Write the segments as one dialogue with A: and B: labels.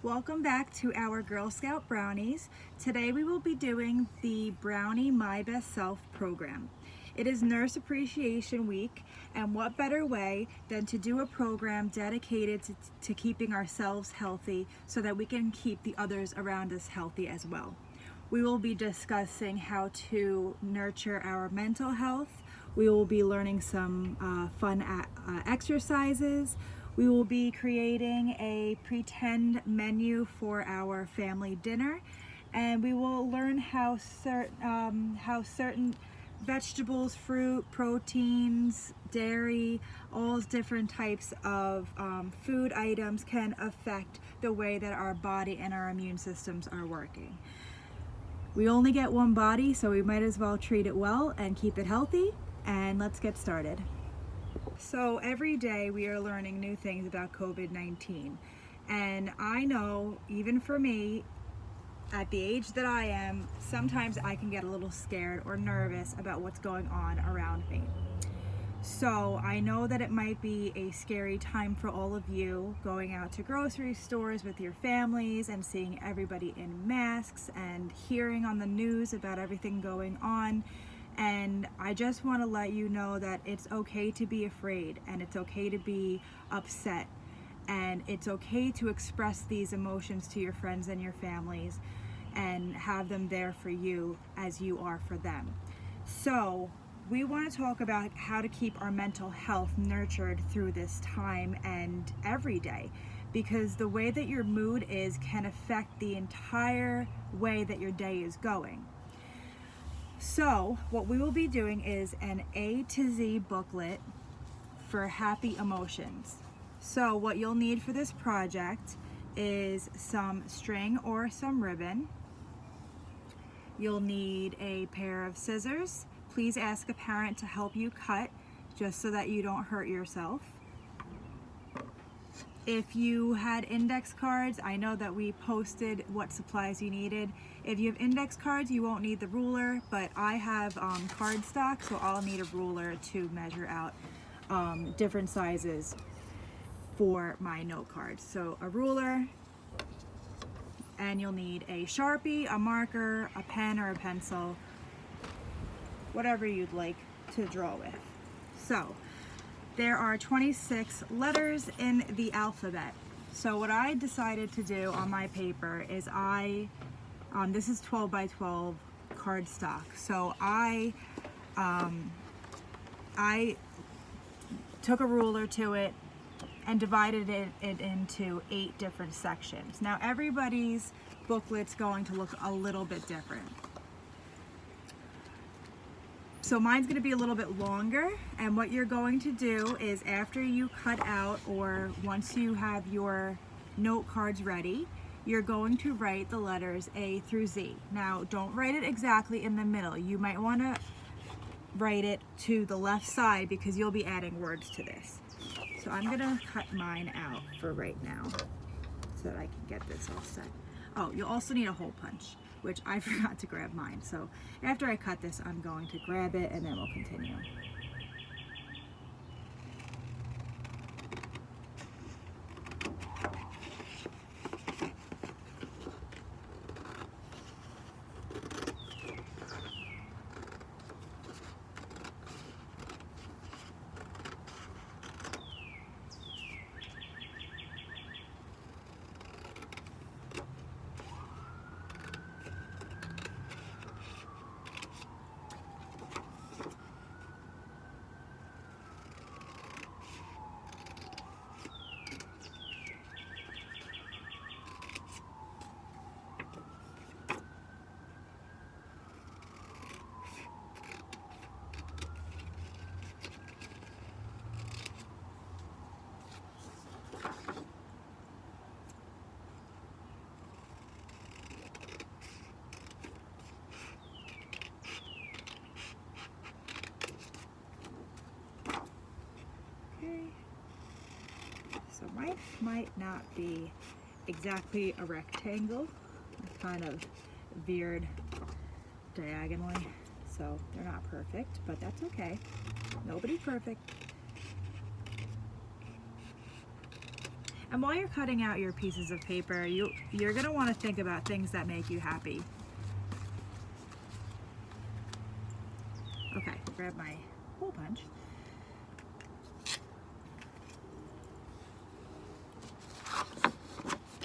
A: Welcome back to our Girl Scout Brownies. Today we will be doing the Brownie My Best Self program. It is Nurse Appreciation Week, and what better way than to do a program dedicated to keeping ourselves healthy so that we can keep the others around us healthy as well. We will be discussing how to nurture our mental health. We will be learning some fun exercises. We will be creating a pretend menu for our family dinner, and we will learn how certain vegetables, fruit, proteins, dairy, all different types of food items can affect the way that our body and our immune systems are working. We only get one body, so we might as well treat it well and keep it healthy, and let's get started. So every day we are learning new things about COVID-19, and I know, even for me, at the age that I am, sometimes I can get a little scared or nervous about what's going on around me. So I know that it might be a scary time for all of you, going out to grocery stores with your families and seeing everybody in masks and hearing on the news about everything going on. And I just want to let you know that it's okay to be afraid, and it's okay to be upset, and it's okay to express these emotions to your friends and your families and have them there for you as you are for them. So we want to talk about how to keep our mental health nurtured through this time and every day, because the way that your mood is can affect the entire way that your day is going. So what we will be doing is an A to Z booklet for happy emotions. So what you'll need for this project is some string or some ribbon. You'll need a pair of scissors. Please ask a parent to help you cut, just so that you don't hurt yourself. If you had index cards, I know that we posted what supplies you needed. If you have index cards, you won't need the ruler, but I have cardstock, so I'll need a ruler to measure out different sizes for my note cards. So a ruler, and you'll need a Sharpie, a marker, a pen or a pencil, whatever you'd like to draw with. So there are 26 letters in the alphabet. So what I decided to do on my paper is this is 12 by 12 cardstock. So I took a ruler to it and divided it into 8 different sections. Now everybody's booklet's going to look a little bit different. So mine's going to be a little bit longer, and what you're going to do is, after you cut out, or once you have your note cards ready, you're going to write the letters A through Z. Now don't write it exactly in the middle. You might want to write it to the left side because you'll be adding words to this. So I'm going to cut mine out for right now so that I can get this all set. Oh, you'll also need a hole punch, which I forgot to grab mine. So after I cut this, I'm going to grab it and then we'll continue. So mine might not be exactly a rectangle. It's kind of veered diagonally, so they're not perfect, but that's okay. Nobody's perfect. And while you're cutting out your pieces of paper, you're going to want to think about things that make you happy. Okay, grab my hole punch.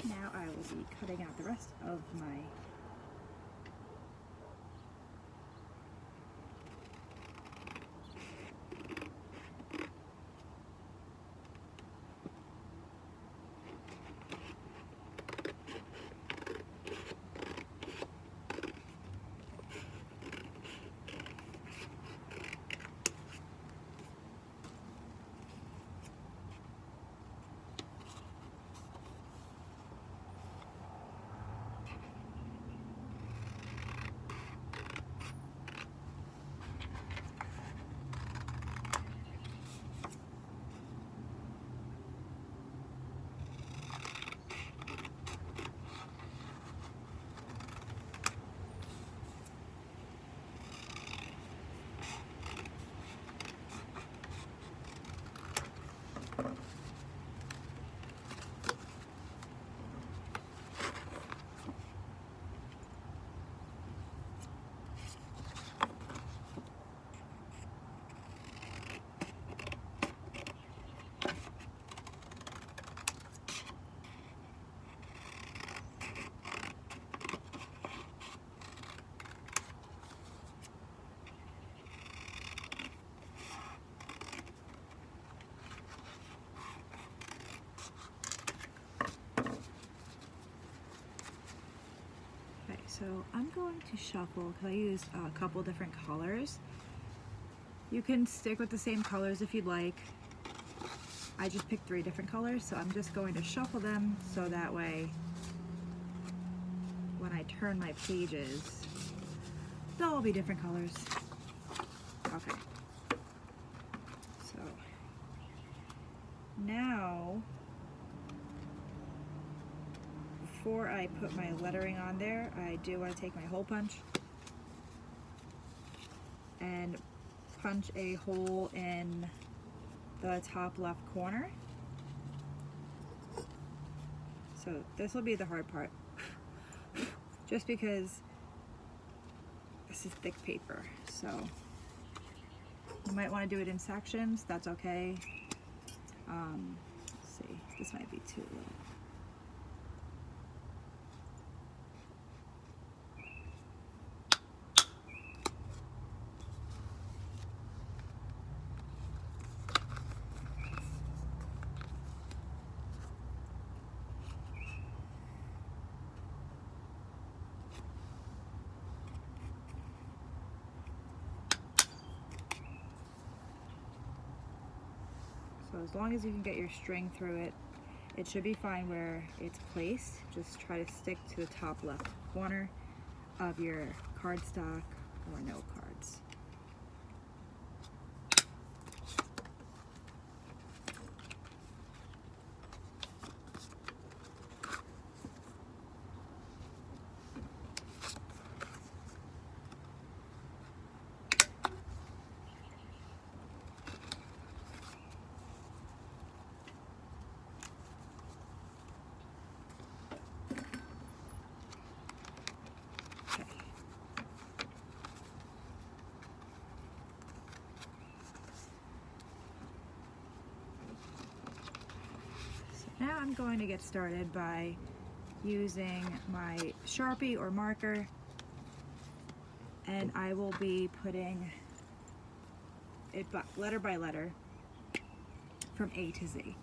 A: Now I will be cutting out the rest of my So I'm going to shuffle because I used a couple different colors. You can stick with the same colors if you'd like. I just picked 3 different colors, so I'm just going to shuffle them so that way when I turn my pages, they'll all be different colors. Okay. So now, before I put my lettering on there, I do want to take my hole punch and punch a hole in the top left corner. So this will be the hard part, just because this is thick paper. So you might want to do it in sections, that's okay. Let's see, this might be too little. So as long as you can get your string through it, it should be fine where it's placed. Just try to stick to the top left corner of your cardstock or note cards. Now I'm going to get started by using my Sharpie or marker, and I will be putting it letter by letter from A to Z.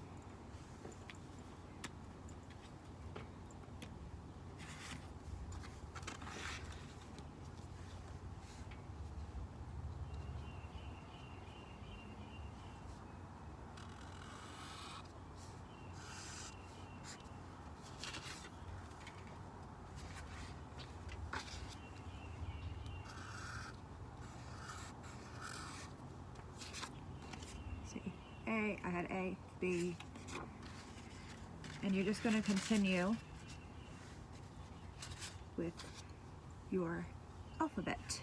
A: A, I had A, B, and you're just going to continue with your alphabet.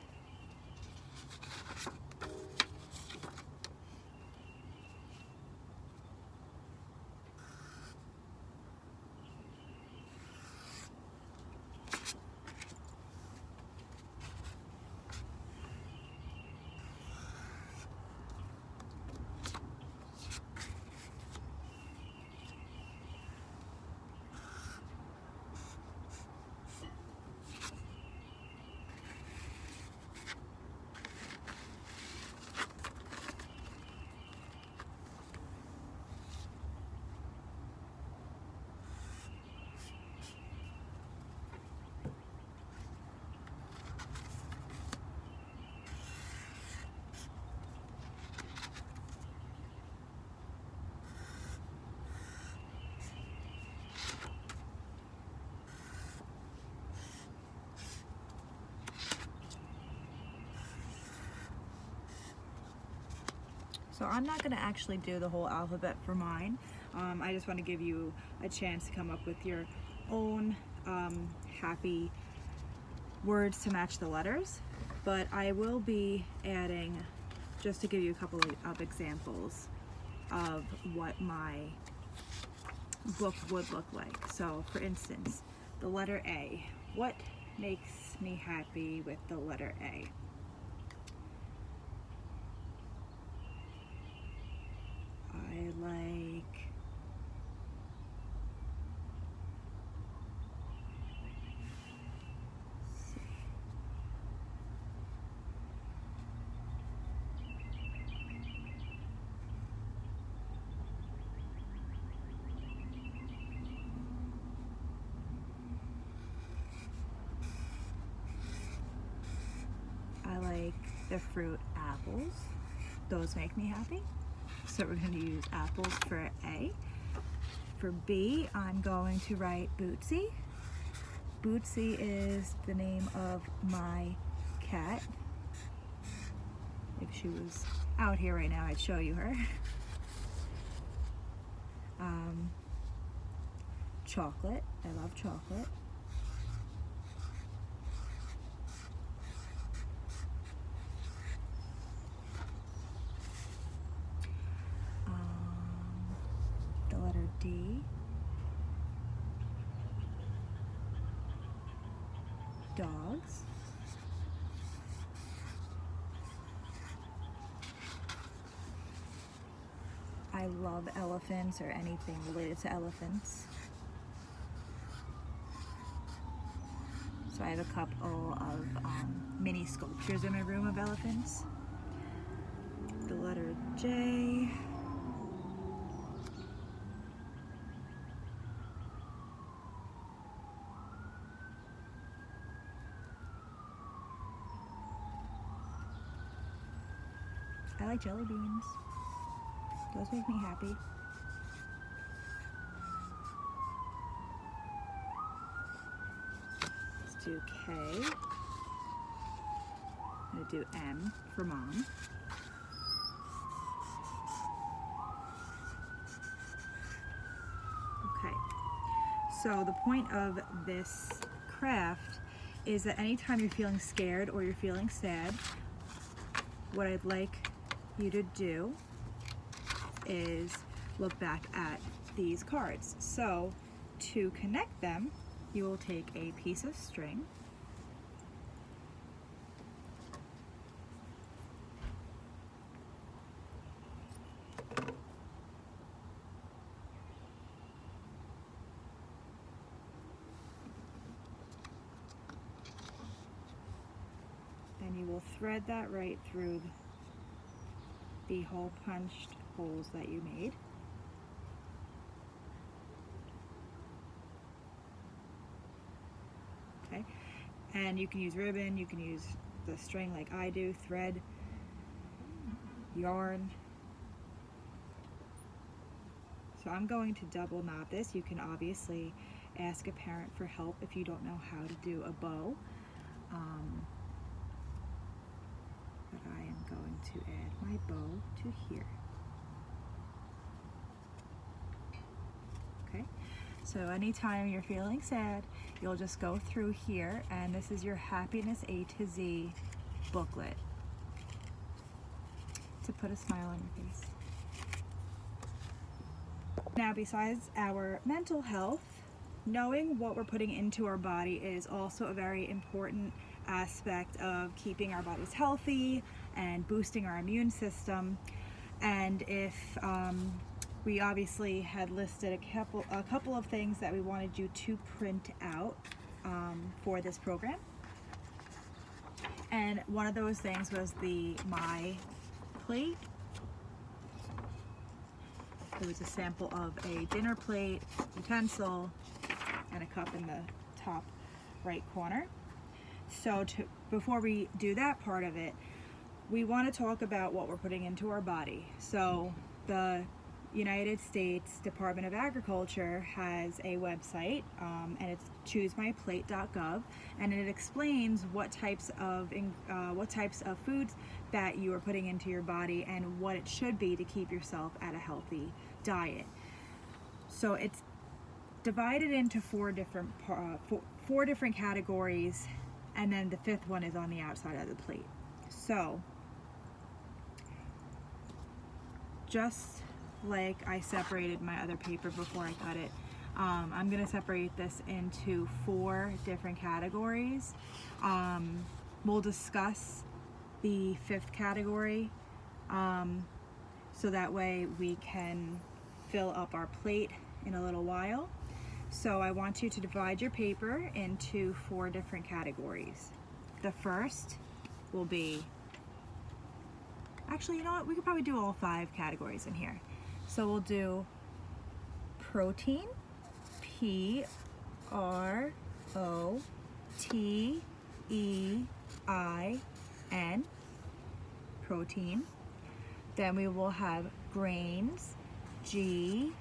A: So I'm not going to actually do the whole alphabet for mine. I just want to give you a chance to come up with your own happy words to match the letters. But I will be adding, just to give you a couple of examples of what my book would look like. So for instance, the letter A. What makes me happy with the letter A? I like the fruit apples. Those make me happy. So we're going to use apples for A. For B, I'm going to write Bootsy. Bootsy is the name of my cat. If she was out here right now, I'd show you her. Chocolate. I love chocolate. The letter D. Dogs. I love elephants or anything related to elephants. So I have a couple of mini sculptures in my room of elephants. The letter J. I like jelly beans. Those make me happy. Let's do K. I'm going to do M for mom. Okay. So the point of this craft is that anytime you're feeling scared or you're feeling sad, what I'd like you to do is look back at these cards. So to connect them, you will take a piece of string and you will thread that right through the hole punched holes that you made. Okay, and you can use ribbon, you can use the string like I do, thread, yarn. So I'm going to double knot this. You can obviously ask a parent for help if you don't know how to do a bow. But I am going to add my bow to here. Okay, so anytime you're feeling sad, you'll just go through here, and this is your Happiness A to Z booklet to put a smile on your face. Now, besides our mental health, knowing what we're putting into our body is also a very important aspect of keeping our bodies healthy and boosting our immune system. And if we obviously had listed a couple of things that we wanted you to print out for this program, and one of those things was the My Plate. It was a sample of a dinner plate, utensil, and a cup in the top right corner. So before we do that part of it, we want to talk about what we're putting into our body. So the United States Department of Agriculture has a website, and it's choosemyplate.gov, and it explains what types of foods that you are putting into your body and what it should be to keep yourself at a healthy diet. So it's divided into four different categories, and then the fifth one is on the outside of the plate. So just like I separated my other paper before I cut it, I'm going to separate this into 4 different categories. We'll discuss the 5th category so that way we can fill up our plate in a little while. So I want you to divide your paper into 4 different categories. The first will be, actually, you know what, we could probably do all 5 categories in here. So we'll do protein, P-R-O-T-E-I-N, protein. Then we will have grains, G-R-A-I-N-S.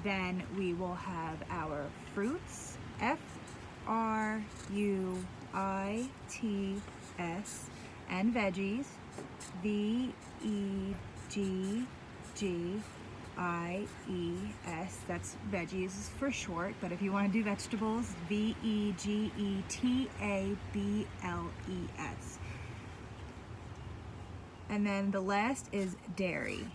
A: Then we will have our fruits, F-R-U-I-T-S, and veggies, V-E-G-G-I-E-S. That's veggies for short, but if you want to do vegetables, V-E-G-E-T-A-B-L-E-S. And then the last is dairy.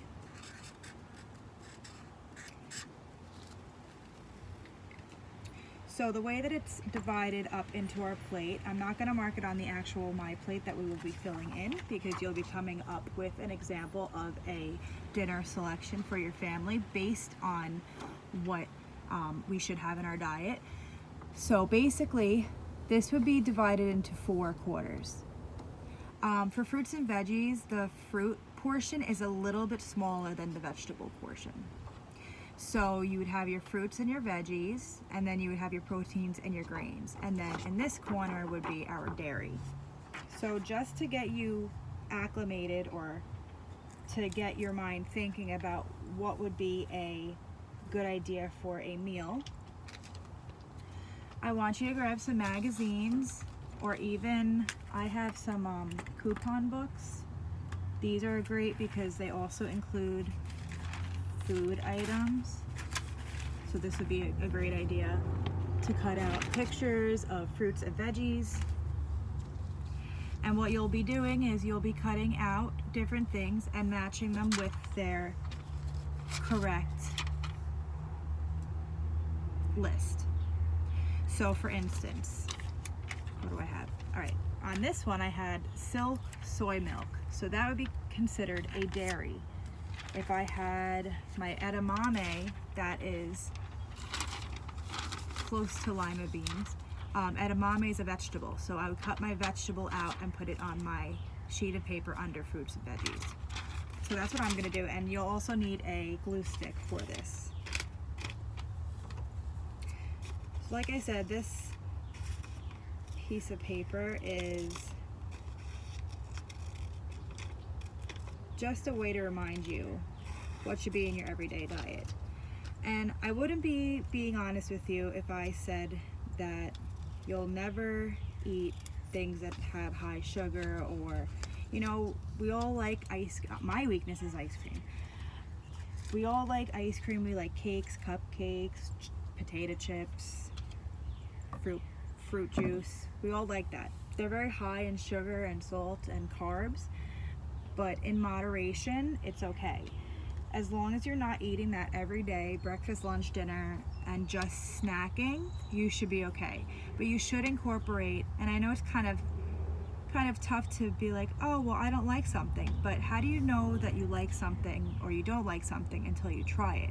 A: So the way that it's divided up into our plate, I'm not going to mark it on the actual my plate that we will be filling in, because you'll be coming up with an example of a dinner selection for your family based on what we should have in our diet. So basically, this would be divided into 4 quarters. For fruits and veggies, the fruit portion is a little bit smaller than the vegetable portion. So you would have your fruits and your veggies, and then you would have your proteins and your grains. And then in this corner would be our dairy. So just to get you acclimated, or to get your mind thinking about what would be a good idea for a meal, I want you to grab some magazines, or even I have some coupon books. These are great because they also include food items. So this would be a great idea to cut out pictures of fruits and veggies. And what you'll be doing is you'll be cutting out different things and matching them with their correct list. So for instance, what do I have? All right, on this one I had Silk soy milk. So that would be considered a dairy. If I had my edamame, that is close to lima beans. Edamame is a vegetable, so I would cut my vegetable out and put it on my sheet of paper under fruits and veggies. So that's what I'm going to do, and you'll also need a glue stick for this. So like I said, this piece of paper is just a way to remind you what should be in your everyday diet. And I wouldn't be being honest with you if I said that you'll never eat things that have high sugar, or, you know, we all like ice. My weakness is ice cream. We all like ice cream. We like cakes, cupcakes, potato chips, fruit juice. We all like that. They're very high in sugar and salt and carbs, but in moderation, it's okay. As long as you're not eating that every day, breakfast, lunch, dinner, and just snacking, you should be okay. But you should incorporate, and I know it's kind of tough to be like, oh, well, I don't like something, but how do you know that you like something or you don't like something until you try it?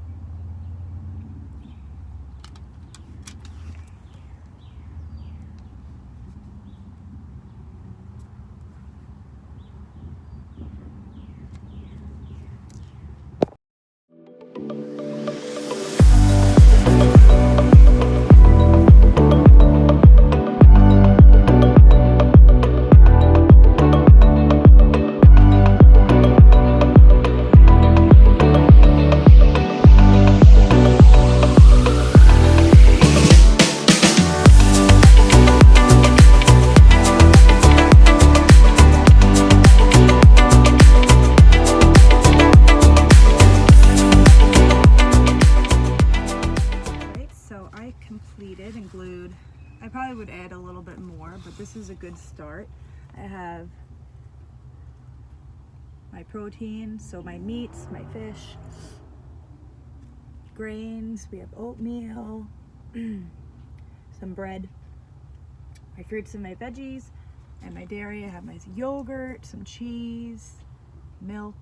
A: probably would add a little bit more, but this is a good start. I have my protein, so my meats, my fish, grains, we have oatmeal, some bread, my fruits and my veggies, and my dairy. I have my yogurt, some cheese, milk.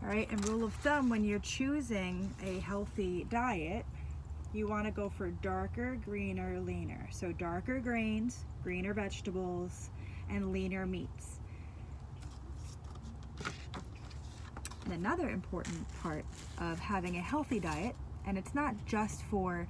A: All right, and rule of thumb, when you're choosing a healthy diet, you want to go for darker, greener, leaner. So darker grains, greener vegetables, and leaner meats. And another important part of having a healthy diet, and it's not just for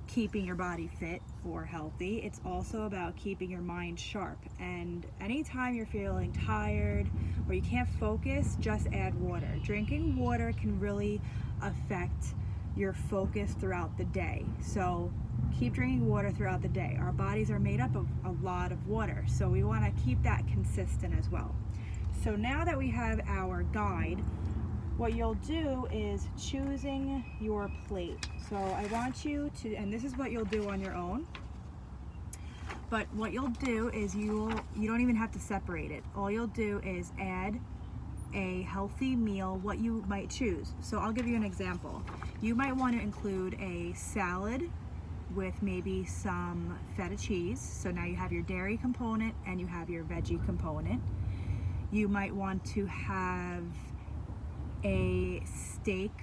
A: keeping your body fit or healthy, it's also about keeping your mind sharp. And anytime you're feeling tired or you can't focus, just add water. Drinking water can really affect your focus throughout the day. So keep drinking water throughout the day. Our bodies are made up of a lot of water, so we want to keep that consistent as well. So now that we have our guide, what you'll do is choosing your plate. So I want you to, and this is what you'll do on your own, but what you'll do is you don't even have to separate it. All you'll do is add a healthy meal, what you might choose. So I'll give you an example. You might want to include a salad with maybe some feta cheese. So now you have your dairy component and you have your veggie component. You might want to have a steak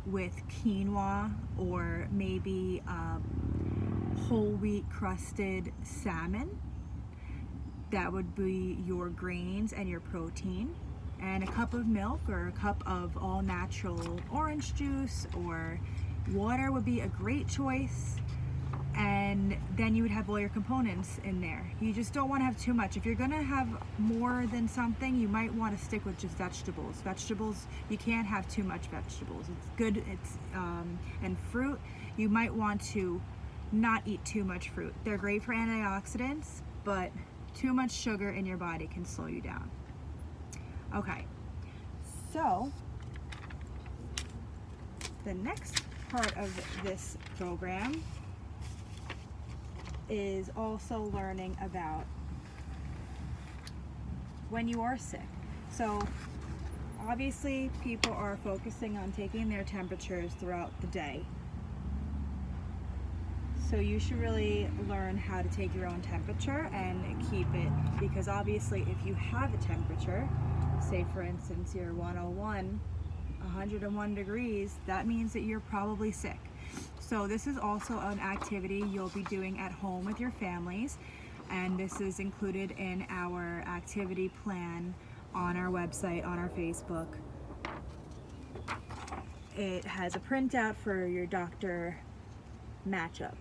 A: with quinoa, or maybe whole wheat crusted salmon. That would be your grains and your protein, and a cup of milk or a cup of all natural orange juice or water would be a great choice. And then you would have all your components in there. You just don't want to have too much. If you're going to have more than something, you might want to stick with just vegetables. Vegetables, you can't have too much vegetables. It's good, and fruit, you might want to not eat too much fruit. They're great for antioxidants, but too much sugar in your body can slow you down. Okay, so the next part of this program is also learning about when you are sick. So obviously people are focusing on taking their temperatures throughout the day. So you should really learn how to take your own temperature and keep it, because obviously if you have a temperature, say for instance you're 101 degrees, that means that you're probably sick. So this is also an activity you'll be doing at home with your families, and this is included in our activity plan on our website, on our Facebook. It has a printout for your doctor matchup.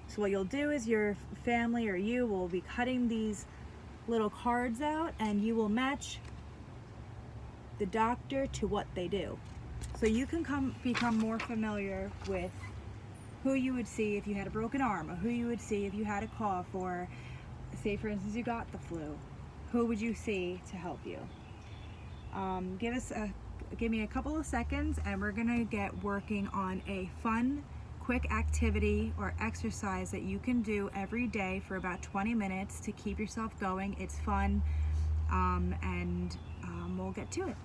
A: So what you'll do is your family or you will be cutting these little cards out, and you will match the doctor to what they do. So you can become more familiar with who you would see if you had a broken arm, or who you would see if you had a cough, or say for instance you got the flu. Who would you see to help you? Give me a couple of seconds and we're gonna get working on a fun, quick activity or exercise that you can do every day for about 20 minutes to keep yourself going. It's fun, and we'll get to it.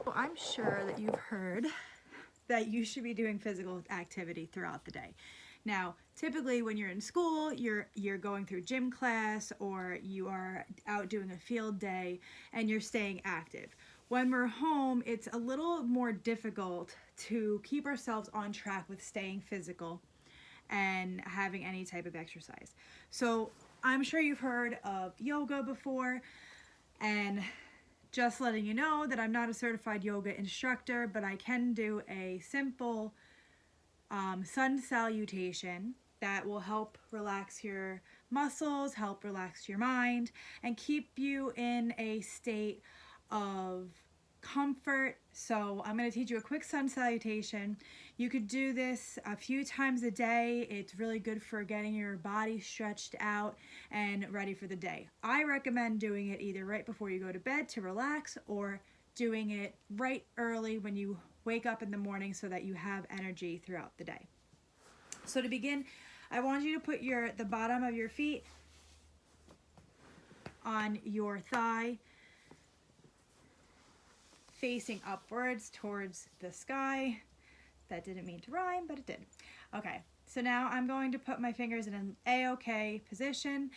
A: Well, I'm sure that you've heard that you should be doing physical activity throughout the day. Now, typically when you're in school, you're going through gym class, or you are out doing a field day and you're staying active. When we're home, it's a little more difficult to keep ourselves on track with staying physical and having any type of exercise. So I'm sure you've heard of yoga before, and just letting you know that I'm not a certified yoga instructor, but I can do a simple sun salutation that will help relax your muscles, help relax your mind, and keep you in a state of comfort. So I'm going to teach you a quick sun salutation. You could do this a few times a day. It's really good for getting your body stretched out and ready for the day. I recommend doing it either right before you go to bed to relax, or doing it right early when you wake up in the morning so that you have energy throughout the day. So to begin, I want you to put the bottom of your feet on your thigh, facing upwards towards the sky. That didn't mean to rhyme, but it did. Okay, so now I'm going to put my fingers in an A-OK position,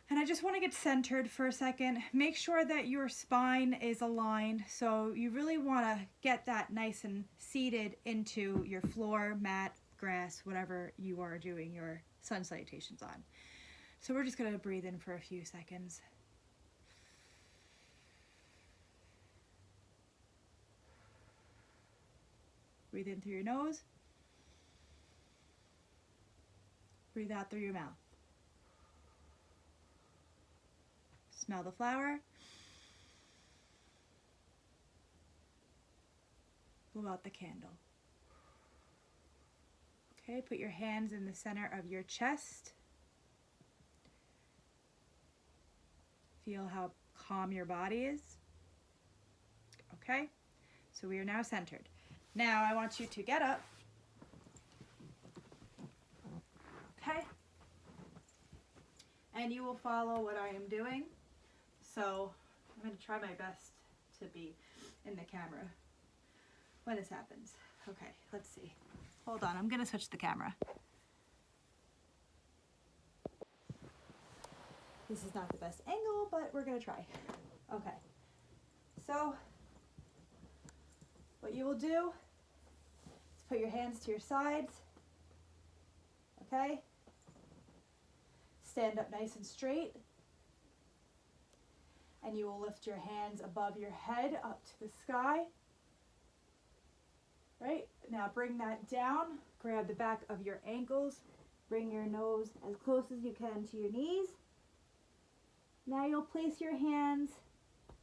A: and I just want to get centered for a second. Make sure that your spine is aligned, so you really want to get that nice and seated into your floor, mat, grass, whatever you are doing your sun salutations on. So we're just going to breathe in for a few seconds. Breathe in through your nose. Breathe out through your mouth. Smell the flower. Blow out the candle. Okay, put your hands in the center of your chest. Feel how calm your body is. Okay, so we are now centered. Now I want you to get up. Okay, and you will follow what I am doing. So I'm going to try my best to be in the camera when this happens. Okay, let's see. Hold on, I'm going to switch the camera. This is not the best angle, but we're going to try. Okay, so what you will do is put your hands to your sides. Okay, stand up nice and straight. And you will lift your hands above your head up to the sky. Right? Now bring that down. Grab the back of your ankles. Bring your nose as close as you can to your knees. Now you'll place your hands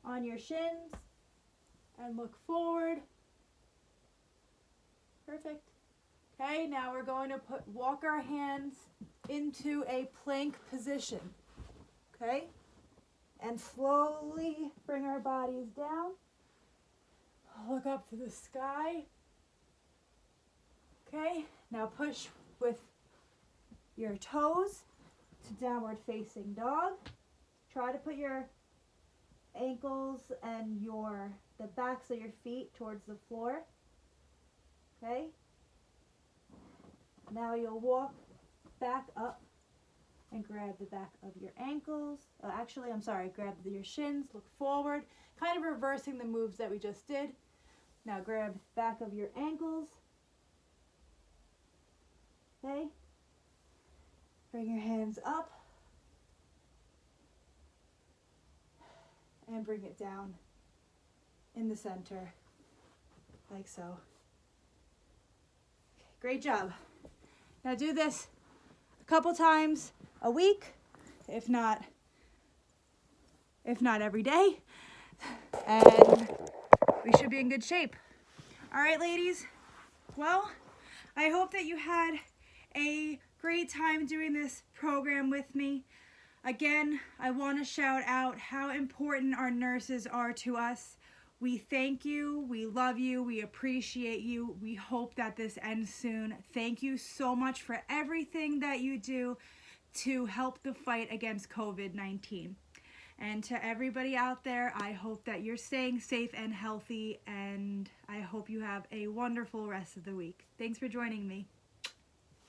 A: on your shins and look forward. Perfect. Okay, now we're going to walk our hands into a plank position. Okay? And slowly bring our bodies down. Look up to the sky. Okay, now push with your toes to downward facing dog. Try to put your ankles and the backs of your feet towards the floor. Okay. Now you'll walk back up and grab the back of your ankles. Grab your shins, look forward, kind of reversing the moves that we just did. Now grab the back of your ankles. Okay. Bring your hands up and bring it down in the center, like so. Okay, great job. Now do this a couple times a week, if not every day, and we should be in good shape. All right, ladies. Well, I hope that you had a great time doing this program with me. Again, I want to shout out how important our nurses are to us. We thank you, we love you, we appreciate you. We hope that this ends soon. Thank you so much for everything that you do to help the fight against COVID-19. And to everybody out there, I hope that you're staying safe and healthy, and I hope you have a wonderful rest of the week. Thanks for joining me.